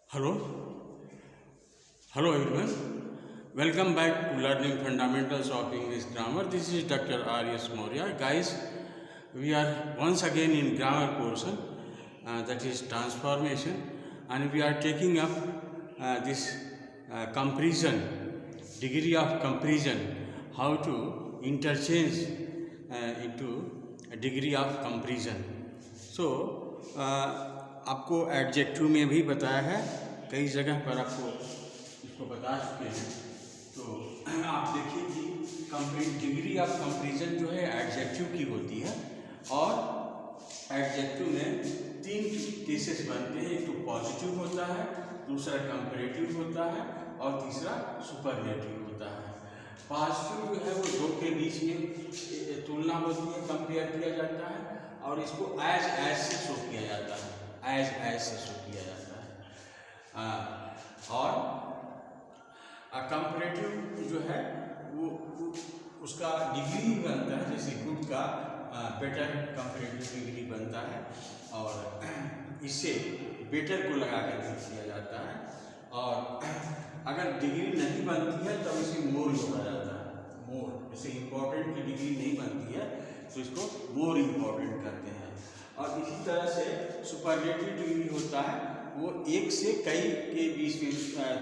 Hello, hello everyone. Welcome back to Learning Fundamentals of English Grammar. This is Dr. R.S. Maurya. Guys, we are once again in grammar portion, that is transformation, and we are taking up this comparison, degree of comparison, how to interchange into a degree of comparison. So, आपको adjective में भी बताया है, कई जगह पर आपको इसको बता चुके हैं। तो आप देखिए कि डिग्री ऑफ कंपैरिजन जो है एडजेक्टिव की होती है, और एडजेक्टिव में तीन केसेस बनते हैं। एक तो पॉजिटिव होता है, दूसरा कंपैरेटिव होता है, और तीसरा सुपरलेटिव होता है। पॉजिटिव जो है वो दो के बीच में तुलना होती है, कंपेयर किया जाता है, और इसको एज से शो किया जाता है, एज से शो किया जाता है। और कंपैरेटिव जो है वो उसका डिग्री बनता है, जैसे गुड का बेटर कंपैरेटिव डिग्री बनता है, और इससे बेटर को लगा कर किया जाता है। और अगर डिग्री नहीं बनती है तो इसे मोर जोड़ा जाता है। मोर, जैसे इम्पोर्टेंट की डिग्री नहीं बनती है तो इसको मोर इम्पोर्टेंट करते हैं। और इसी तरह से सुपरलेटिव डिग्री होता है, वो एक से कई के बीच में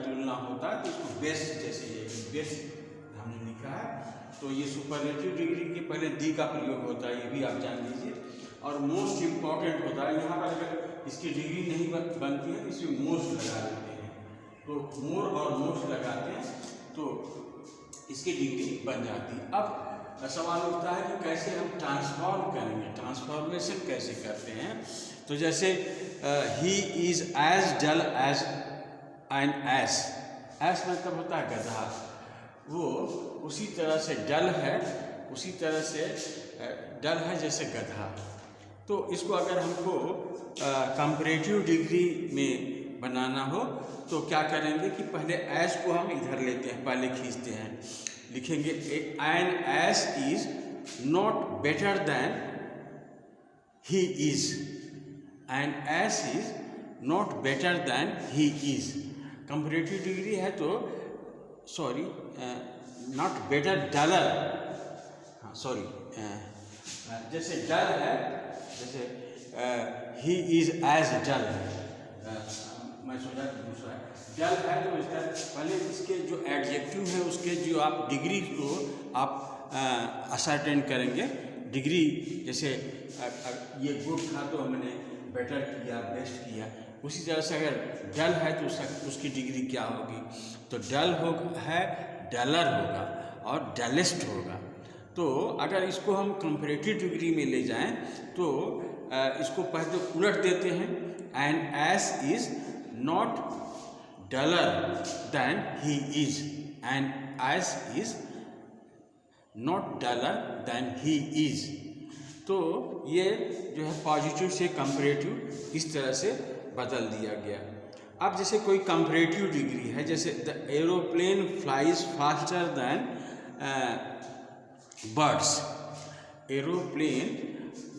तुलना होता है, तो इसको बेस्ट, जैसे ये बेस्ट हमने लिखा है, तो ये सुपरलेटिव डिग्री के पहले दी का प्रयोग होता है, ये भी आप जान लीजिए। और मोस्ट इम्पॉर्टेंट होता है, यहाँ पर अगर इसकी डिग्री नहीं बनती है इसमें मोस्ट लगा देते हैं, तो मोर और मोस्ट लगाते हैं तो इसकी डिग्री बन जाती है। अब सवाल उठता है कि कैसे हम ट्रांसफॉर्म करेंगे, ट्रांसफॉर्मेशन कैसे करते हैं। तो जैसे he is as dull as N S, S मतलब होता है गधा, वो उसी तरह से डल है, उसी तरह से डल है जैसे गधा। तो इसको अगर हमको कंपैरेटिव डिग्री में बनाना हो तो क्या करेंगे कि पहले एस को हम इधर लेते हैं, पहले खींचते हैं, लिखेंगे N S is not better than he is, N S is not better than he is. Comparative degree है तो सॉरी, नॉट बेटर, डलर, हाँ सॉरी, जैसे डल है, जैसे ही इज एज डल, मैं सोचा दूसरा है, डल है तो इसका पहले इसके जो एडजेक्टिव है उसके जो आप डिग्री को आप असर्टेन करेंगे। डिग्री जैसे ये गुड था तो हमने बेटर किया, बेस्ट किया, उसी तरह से अगर डल है तो उसकी डिग्री क्या होगी, तो डल है डलर होगा और डलेस्ट होगा। तो अगर इसको हम कंपैरेटिव डिग्री में ले जाएं तो इसको पहले उलट देते हैं, and S is not duller than he is, and S is not duller than he is. तो ये जो है पॉजिटिव से कंपैरेटिव इस तरह से बदल दिया गया। अब जैसे कोई कंपैरेटिव डिग्री है, जैसे the aeroplane flies faster than birds,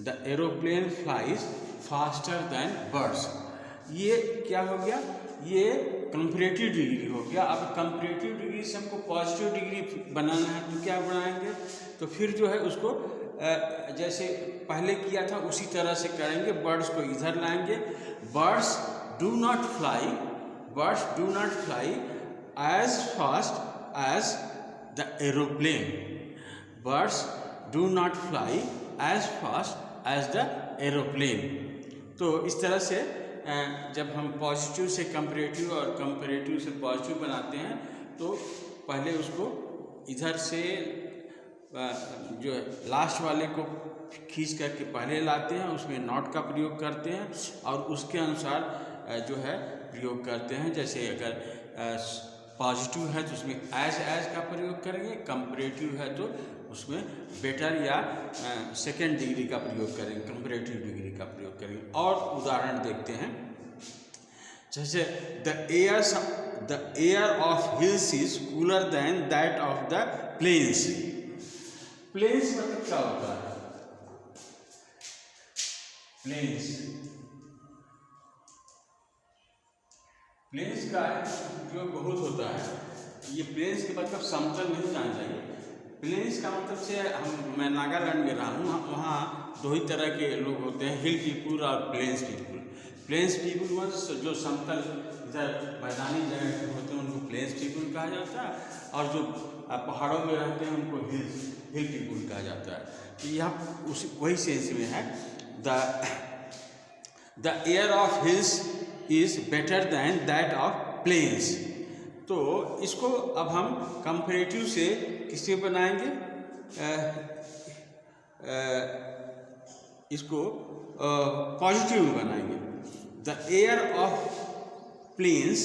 the aeroplane flies faster than birds, ये क्या हो गया, ये कंपैरेटिव डिग्री हो गया। अब कंपैरेटिव डिग्री से हमको पॉजिटिव डिग्री बनाना है तो क्या बनाएंगे, तो फिर जो है उसको जैसे पहले किया था उसी तरह से करेंगे, बर्ड्स को इधर लाएंगे, birds do not fly, birds do not fly as fast as the aeroplane, birds do not fly as fast as the aeroplane. तो इस तरह से जब हम पॉजिटिव से कंपैरेटिव और कंपैरेटिव से पॉजिटिव बनाते हैं तो पहले उसको इधर से जो लास्ट वाले को खींच करके पहले लाते हैं, उसमें नॉट का प्रयोग करते हैं और उसके अनुसार जो है प्रयोग करते हैं। जैसे अगर पॉजिटिव है तो उसमें एज का प्रयोग करेंगे, कंपैरेटिव है तो उसमें बेटर या सेकेंड डिग्री का प्रयोग करेंगे, कंपैरेटिव डिग्री का प्रयोग करेंगे। और उदाहरण देखते हैं, जैसे the air of hills is cooler than that of the plains. Plains मतलब क्या होता है, प्लेन्स प्लेन्स का उपयोग बहुत होता है। ये प्लेन्स के मतलब समतल नहीं जाना चाहिए। प्लेन्स का मतलब से मैं नागालैंड में रहा हूँ, वहाँ दो ही तरह के लोग होते हैं, हिल पीपुल और plains people. Plains people means जो समतल इधर मैदानी जगह के होते हैं उनको प्लेन्स पीपुल कहा जाता है, और जो पहाड़ों में रहते हैं उनको हिल पीपुल कहा जाता है। तो यहाँ वही सेंस में है, the air of hills is better than that of plains. तो इसको अब हम कंपैरेटिव से किस में बनाएंगे, इसको पॉजिटिव में बनाएंगे। The air of plains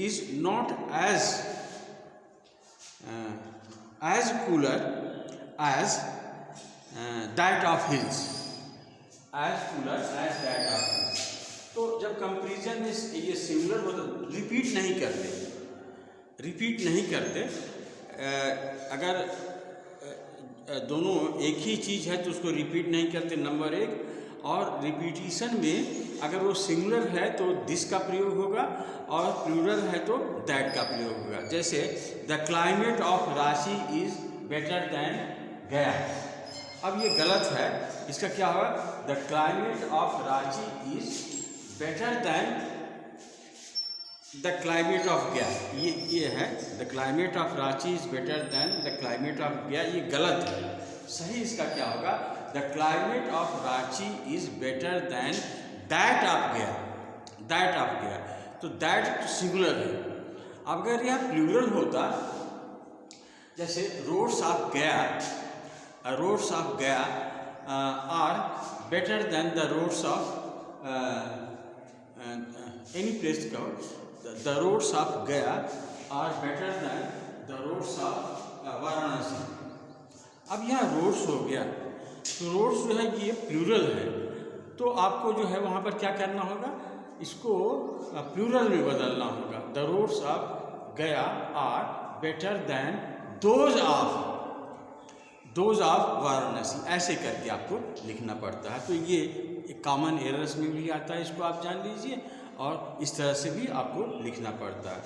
is not as cooler as that of hills, as cooler as that of hills. तो जब कंपेरिजन में ये सिमिलर होता, रिपीट नहीं करते, अगर दोनों एक ही चीज़ है तो उसको रिपीट नहीं करते, नंबर एक। और रिपीटिशन में अगर वो सिंगुलर है तो दिस का प्रयोग होगा, और प्लूरल है तो दैट का प्रयोग होगा। जैसे the climate of Ranchi is better then गया। अब ये गलत है, इसका क्या होगा, the climate of Ranchi is better than the climate of गया। ये है the climate of Ranchi is better than the climate of गया, ये गलत है। सही इसका क्या होगा, the climate of Ranchi is better than that of गया, दैट ऑफ गया। तो दैट सिंगुलर है। अगर यह प्लूरल होता, जैसे roads of Gaya, roads of Gaya are better than the roads of any place का, the roads of Gaya are better than the roads of Varanasi. अब यहाँ रोड्स हो गया, तो रोड्स जो है ये प्लूरल है, तो आपको जो है वहाँ पर क्या करना होगा, इसको प्लूरल में बदलना होगा। The roads of Gaya are better than those of Varanasi, ऐसे करके आपको लिखना पड़ता है। तो ये एक कॉमन एरर्स में भी आता है, इसको आप जान लीजिए, और इस तरह से भी आपको लिखना पड़ता है।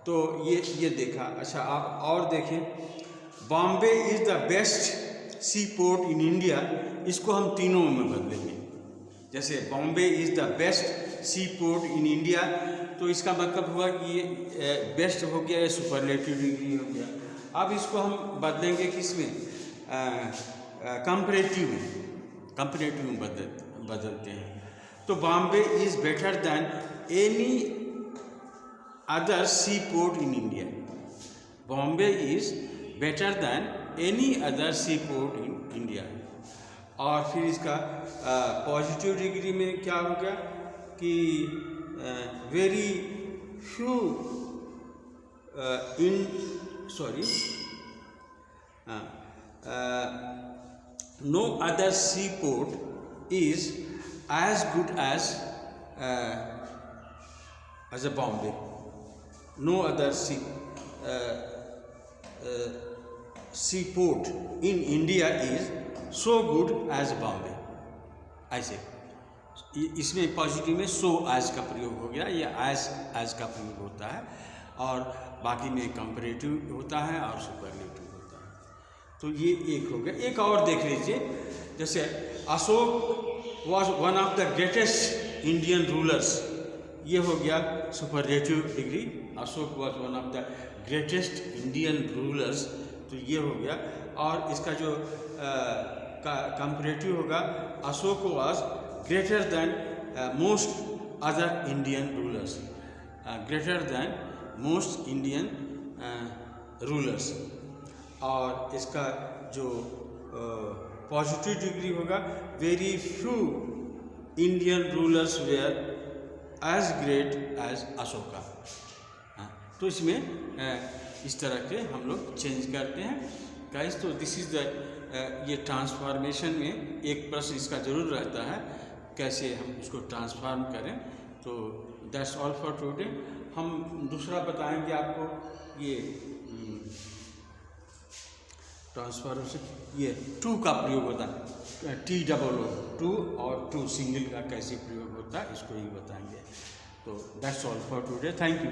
तो ये देखा। अच्छा, आप और देखें, Bombay is the best sea port in India, इसको हम तीनों में बदलेंगे। जैसे Bombay is the best sea port in India, तो इसका मतलब हुआ कि ये बेस्ट हो गया, ये सुपरलेटिव डिग्री हो गया। अब इसको हम बदलेंगे किस में, कंपैरेटिव में बदलते हैं। तो Bombay is better than any other sea port in India, Bombay is better than any other sea port in India. और फिर इसका पॉजिटिव डिग्री में क्या हो गया कि very few no other seaport is as good as a Bombay. No other seaport in India is so good as Bombay. ऐसे इसमें पॉजिटिव में सो एज का प्रयोग हो गया, या एज का प्रयोग होता है, और बाकी में कंपैरेटिव होता है और सुपरलेटिव होता है। तो ये एक हो गया। एक और देख लीजिए, जैसे Ashok was one of the greatest Indian rulers, ये हो गया superlative degree. Ashok was one of the greatest Indian rulers, तो ये हो गया। और इसका जो कंपैरेटिव होगा, Ashok was greater than most other Indian rulers, greater than most Indian rulers. और इसका जो पॉजिटिव डिग्री होगा, very few Indian rulers were as great as Ashoka. तो इसमें इस तरह के हम लोग चेंज करते हैं गाइस। तो दिस इज़ द ये ट्रांसफॉर्मेशन में एक प्रश्न इसका ज़रूर रहता है, कैसे हम उसको ट्रांसफॉर्म करें। तो दैट्स ऑल फॉर टुडे। हम दूसरा बताएंगे आपको, ये ट्रांसफॉर्मेशन, ये टू का प्रयोग होता है, TOO, टू और टू सिंगल का कैसे प्रयोग होता है, इसको ही बताएंगे। तो that's all for today, thank you.